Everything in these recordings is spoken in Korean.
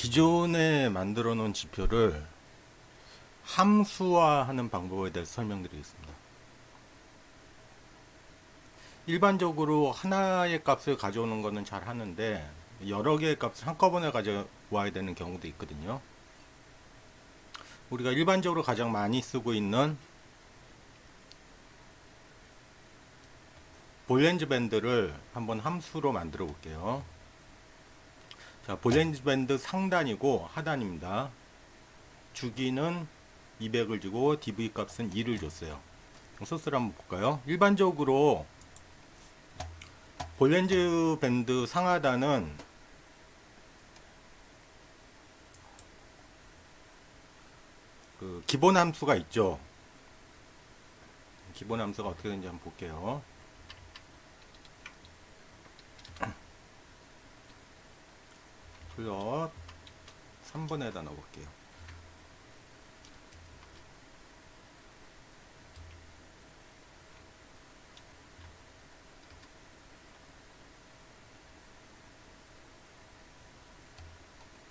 기존에 만들어 놓은 지표를 함수화하는 방법에 대해서 설명드리겠습니다. 일반적으로 하나의 값을 가져오는 것은 잘 하는데 여러 개의 값을 한꺼번에 가져와야 되는 경우도 있거든요. 우리가 일반적으로 가장 많이 쓰고 있는 볼렌즈 밴드를 한번 함수로 만들어 볼게요. 자, 볼렌즈 밴드 상단이고 하단입니다. 주기는 200을 주고 dv 값은 2를 줬어요. 소스를 한번 볼까요? 일반적으로 볼렌즈 밴드 상하단은 그 기본 함수가 있죠. 기본 함수가 어떻게 되는지 한번 볼게요. 플롯 3번에다 넣어볼게요.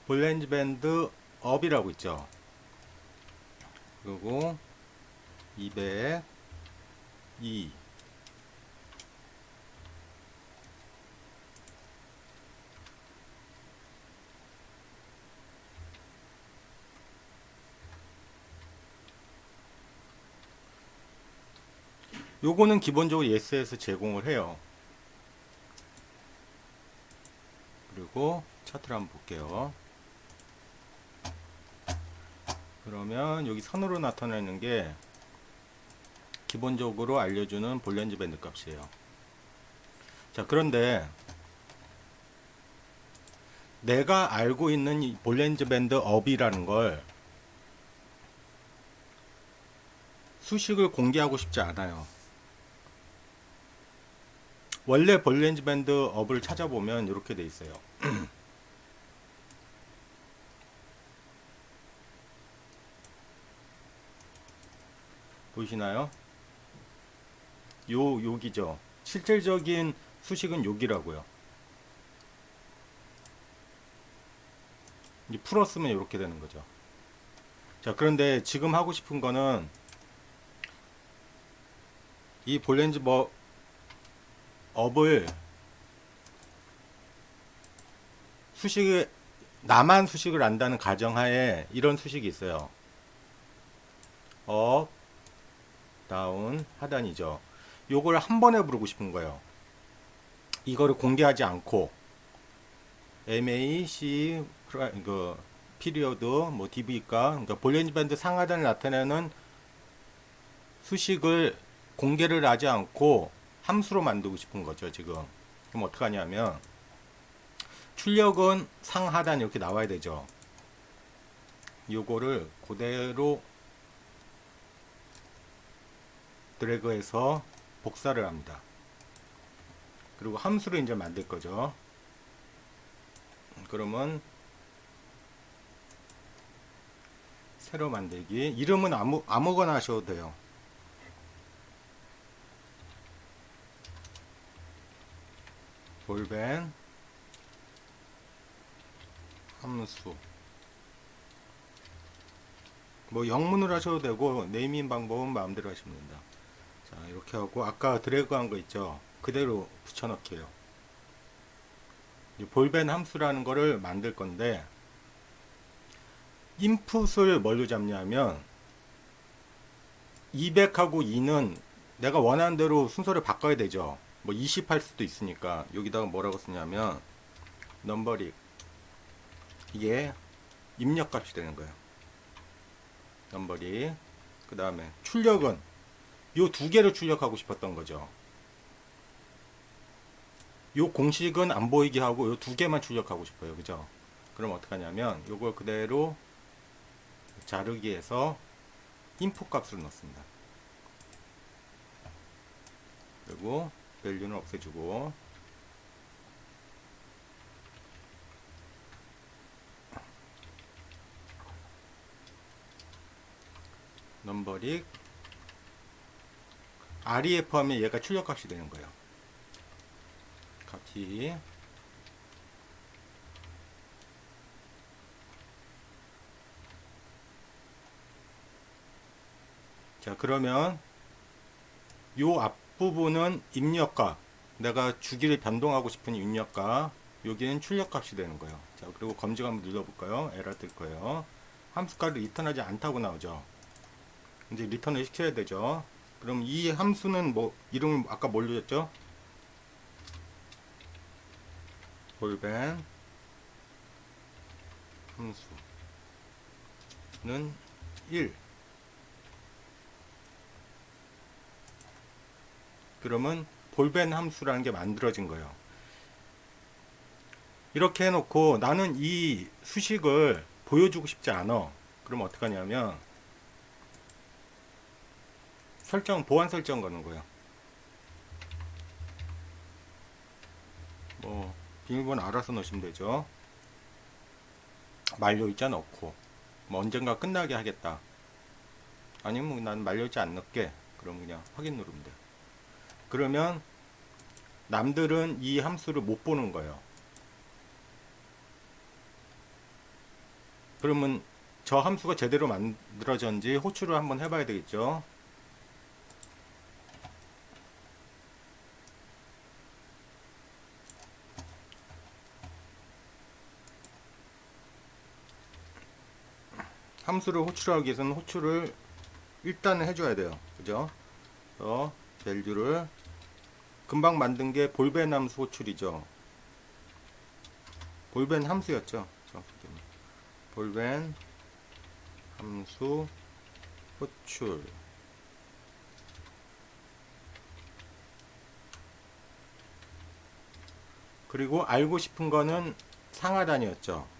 볼렌즈 밴드 업이라고 있죠. 그리고 200, 2 요거는 기본적으로 yes에서 제공을 해요. 그리고 차트를 한번 볼게요. 그러면 여기 선으로 나타내는 게 기본적으로 알려주는 볼렌즈 밴드 값이에요. 자, 그런데 내가 알고 있는 이 볼렌즈 밴드 업이라는 걸 수식을 공개하고 싶지 않아요. 원래 볼렌즈 밴드 업을 찾아보면 이렇게 돼 있어요. 보이시나요? 여기죠. 실질적인 수식은 여기라고요. 이제 풀었으면 이렇게 되는 거죠. 자, 그런데 지금 하고 싶은 거는 이 볼렌즈 업을 수식을 나만 수식을 안다는 가정하에 이런 수식이 있어요. 업, 다운, 하단이죠. 요걸 한 번에 부르고 싶은 거예요. 이거를 공개하지 않고 MAC 그 피리어드 뭐 DV가 그러니까 볼렌즈 밴드 상하단을 나타내는 수식을 공개를 하지 않고 함수로 만들고 싶은 거죠, 지금. 그럼 어떻게 하냐면 출력은 상하단 이렇게 나와야 되죠. 요거를 그대로 드래그해서 복사를 합니다. 그리고 함수를 이제 만들 거죠. 그러면 새로 만들기. 이름은 아무거나 하셔도 돼요. 볼벤 함수. 뭐 영문으로 하셔도 되고 네이밍 방법은 마음대로 하시면 된다. 자, 이렇게 하고 아까 드래그 한 거 있죠. 그대로 붙여넣기예요. 볼벤 함수라는 거를 만들 건데 인풋을 뭘로 잡냐면 200하고 2는 내가 원하는 대로 순서를 바꿔야 되죠. 뭐 20 할 수도 있으니까 여기다가 뭐라고 쓰냐면 넘버릭, 이게 입력값이 되는 거예요. 넘버릭. 그 다음에 출력은 요 두 개를 출력하고 싶었던 거죠. 요 공식은 안 보이게 하고 요 두 개만 출력하고 싶어요. 그죠? 그럼 어떻게 하냐면 요걸 그대로 자르기해서 인풋 값으로 넣습니다. 그리고 밸류는 없애주고 넘버릭 REF 하면 얘가 출력값이 되는 거예요. 값이 자, 그러면 요 앞부분은 입력값, 내가 주기를 변동하고 싶은 입력값, 여기는 출력값이 되는 거예요. 자, 그리고 검증 한번 눌러볼까요? 에러 뜰 거예요. 함수값을 리턴하지 않다고 나오죠. 이제 리턴을 시켜야 되죠. 그럼 이 함수는 뭐 이름 아까 뭘로 줬죠? 볼벤 함수는 1. 그러면 볼벤 함수라는 게 만들어진 거예요. 이렇게 해놓고 나는 이 수식을 보여주고 싶지 않아. 그럼 어떻게 하냐면 보안 설정 거는 거예요. 뭐 비밀번호 알아서 넣으시면 되죠. 만료일자 넣고 뭐 언젠가 끝나게 하겠다. 아니면 난 만료일자 안 넣게. 그럼 그냥 확인 누르면 돼. 그러면 남들은 이 함수를 못 보는 거예요. 그러면 저 함수가 제대로 만들어졌는지 호출을 한번 해봐야 되겠죠. 함수를 호출하기 위해서는 호출을 일단은 해줘야 돼요. 그죠? 그래서 밸류를 금방 만든 게 볼벤 함수 호출이죠. 볼벤 함수였죠. 볼벤 함수 호출. 그리고 알고 싶은 거는 상하단이었죠.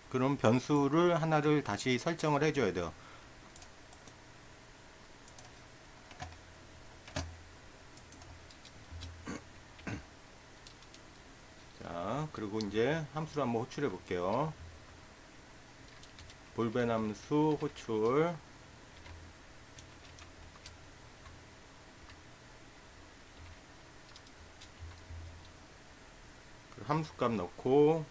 그럼 변수를 하나를 다시 설정을 해줘야 돼요. 자, 그리고 이제 함수를 한번 호출해 볼게요. 볼벤 함수 호출. 함수값 넣고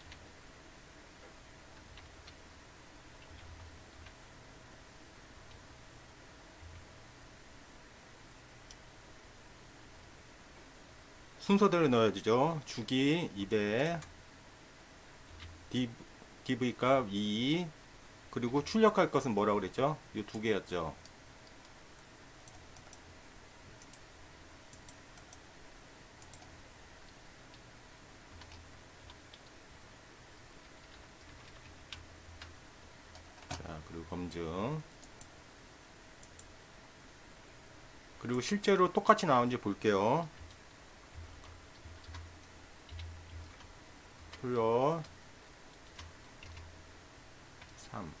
순서대로 넣어야 되죠. 주기 200, dv 값 2, 그리고 출력할 것은 뭐라고 그랬죠? 이 두 개였죠. 자, 그리고 검증. 그리고 실제로 똑같이 나오는지 볼게요. 플러스 3.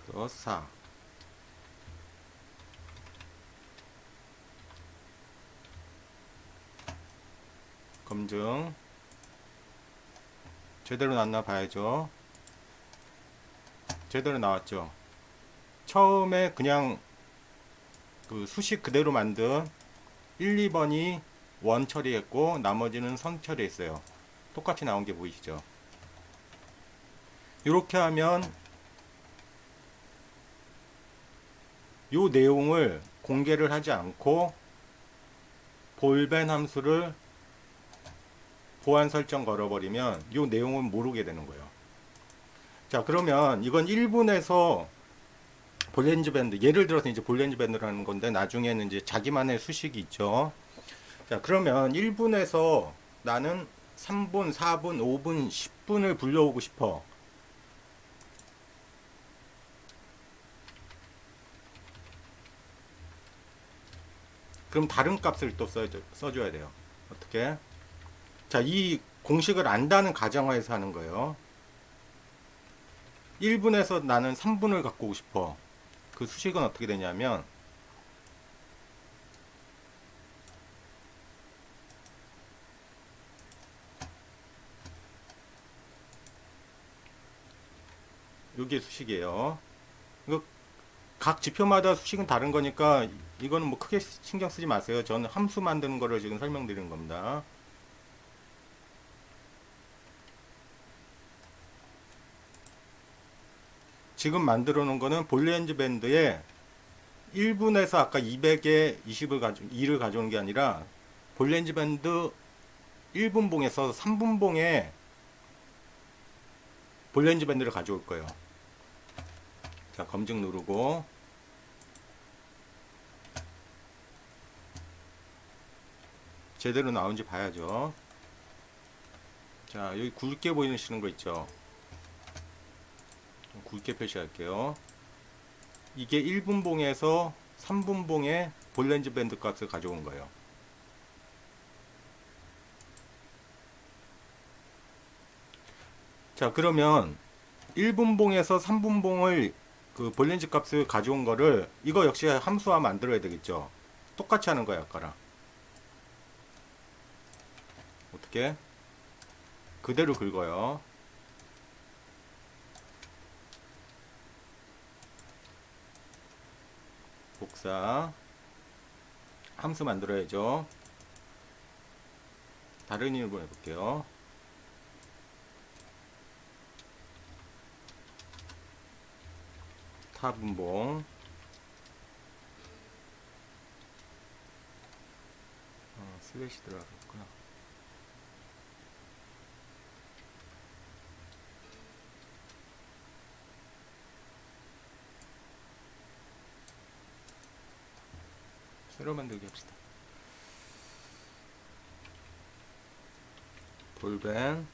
플러스 4. 검증. 제대로 나왔나 봐야죠. 제대로 나왔죠. 처음에 그냥 그 수식 그대로 만든 1, 2번이 원 처리했고 나머지는 선 처리했어요. 똑같이 나온 게 보이시죠? 이렇게 하면 이 내용을 공개를 하지 않고 볼벤 함수를 보안 설정 걸어버리면 이 내용은 모르게 되는 거예요. 자, 그러면 이건 1분에서 볼렌즈 밴드, 예를 들어서 이제 볼렌즈 밴드라는 건데 나중에는 이제 자기만의 수식이 있죠. 자, 그러면 1분에서 나는 3분, 4분, 5분, 10분을 불려오고 싶어. 그럼 다른 값을 또 써줘야 돼요. 어떻게? 자, 이 공식을 안다는 가정하에서 하는 거예요. 1분에서 나는 3분을 갖고 오고 싶어. 그 수식은 어떻게 되냐면 요게 수식이에요. 이거 각 지표마다 수식은 다른 거니까 이거는 뭐 크게 신경 쓰지 마세요. 저는 함수 만드는 거를 지금 설명드리는 겁니다. 지금 만들어 놓은 거는 볼리엔즈 밴드에 1분에서 아까 200에 2를 가져오는 게 아니라 볼리엔즈 밴드 1분 봉에서 3분 봉에 볼리엔즈 밴드를 가져올 거예요. 자, 검증 누르고 제대로 나온지 봐야죠. 자, 여기 굵게 보이시는 거 있죠? 좀 굵게 표시할게요. 이게 1분 봉에서 3분 봉에 볼렌즈 밴드 값을 가져온 거예요. 자, 그러면 1분 봉에서 3분 봉을 그 볼렌즈 값을 가져온 거를 이거 역시 함수화 만들어야 되겠죠. 똑같이 하는 거야, 아까랑. 어떻게? 그대로 긁어요. 복사. 함수 만들어야죠. 다른 이름으로 해볼게요. 타분봉. 슬래시 들어가겠구나. 새로 만들기 합시다. 볼벤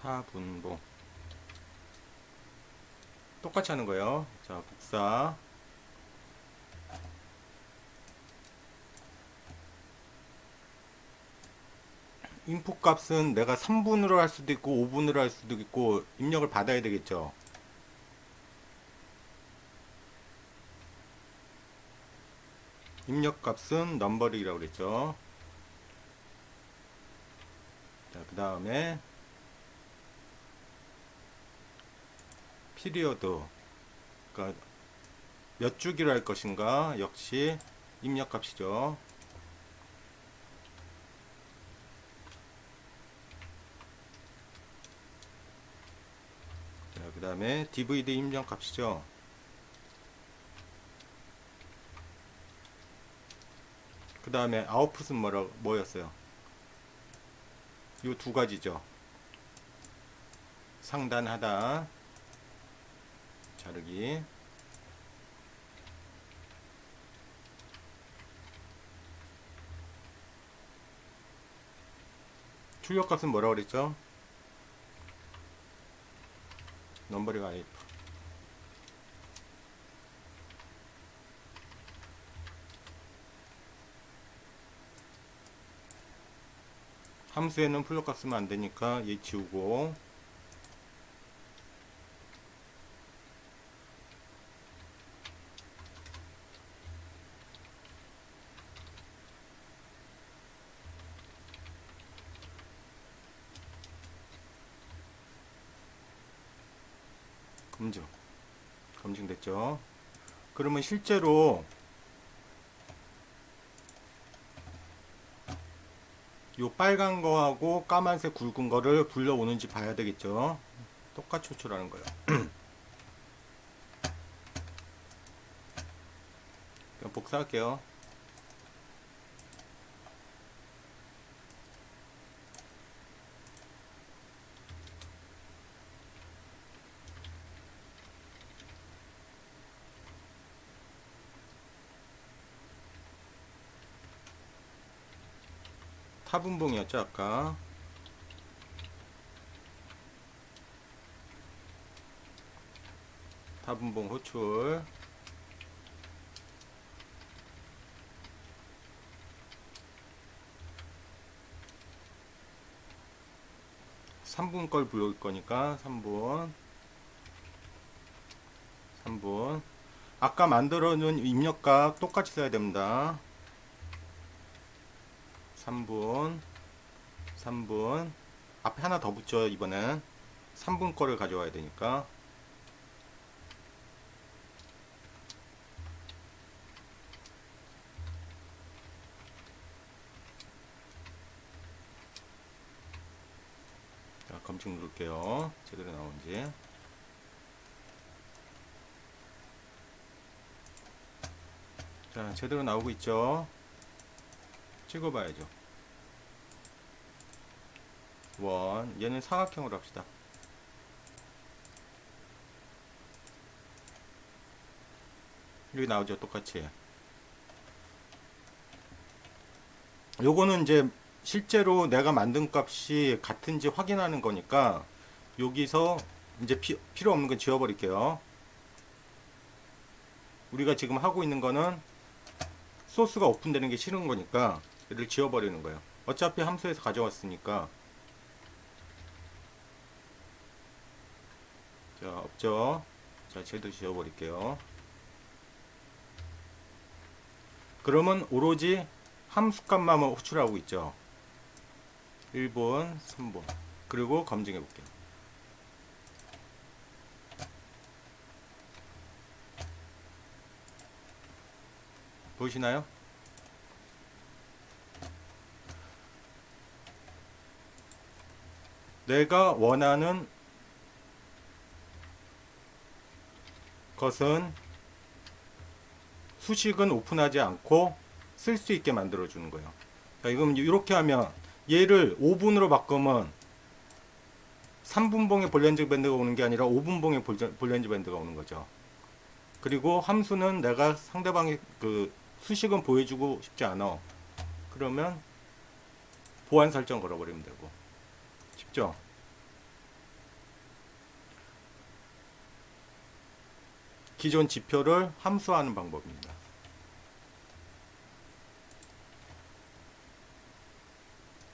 타분봉 똑같이 하는 거예요. 자, 복사. 인풋 값은 내가 3분으로 할 수도 있고 5분으로 할 수도 있고 입력을 받아야 되겠죠. 입력 값은 넘버링이라고 그랬죠. 자, 그 다음에 피리어드, 그러니까 몇 주기로 할 것인가 역시 입력 값이죠. 자, 그 다음에 DVD 입력 값이죠. 그 다음에 아웃풋은 뭐였어요? 이 두 가지죠. 상단 하단 자르기. 출력값은 뭐라고 그랬죠? 넘버링 if. 함수에는 출력값 쓰면 안 되니까 얘 지우고. 검증됐죠? 그러면 실제로 요 빨간 거하고 까만색 굵은 거를 불려오는지 봐야 되겠죠? 똑같이 호출하는 거예요. 그냥 복사할게요. 타분봉이었죠 아까. 타분봉 호출. 삼 분 걸 불러올 거니까 3분. 아까 만들어 놓은 입력값 똑같이 써야 됩니다. 3분 앞에 하나 더 붙죠 이번엔. 3분 거를 가져와야 되니까. 자, 검증 누를게요. 제대로 나온지. 자, 제대로 나오고 있죠. 찍어봐야죠. 원, 얘는 사각형으로 합시다. 여기 나오죠, 똑같이. 요거는 이제 실제로 내가 만든 값이 같은지 확인하는 거니까 여기서 이제 필요 없는 건 지워버릴게요. 우리가 지금 하고 있는 거는 소스가 오픈되는 게 싫은 거니까 얘를 지워버리는 거예요. 어차피 함수에서 가져왔으니까. 자, 없죠. 자, 쟤도 지워버릴게요. 그러면 오로지 함수값만 호출하고 있죠. 1번, 3번. 그리고 검증해 볼게요. 보이시나요? 내가 원하는 것은 수식은 오픈하지 않고 쓸 수 있게 만들어 주는 거예요. 자, 이건 이렇게 하면 얘를 5분으로 바꾸면 3분봉의 볼렌즈 밴드가 오는 게 아니라 5분봉의 볼렌즈 밴드가 오는 거죠. 그리고 함수는 내가 상대방의 그 수식은 보여주고 싶지 않아. 그러면 보안 설정 걸어버리면 되고. 쉽죠? 기존 지표를 함수화하는 방법입니다.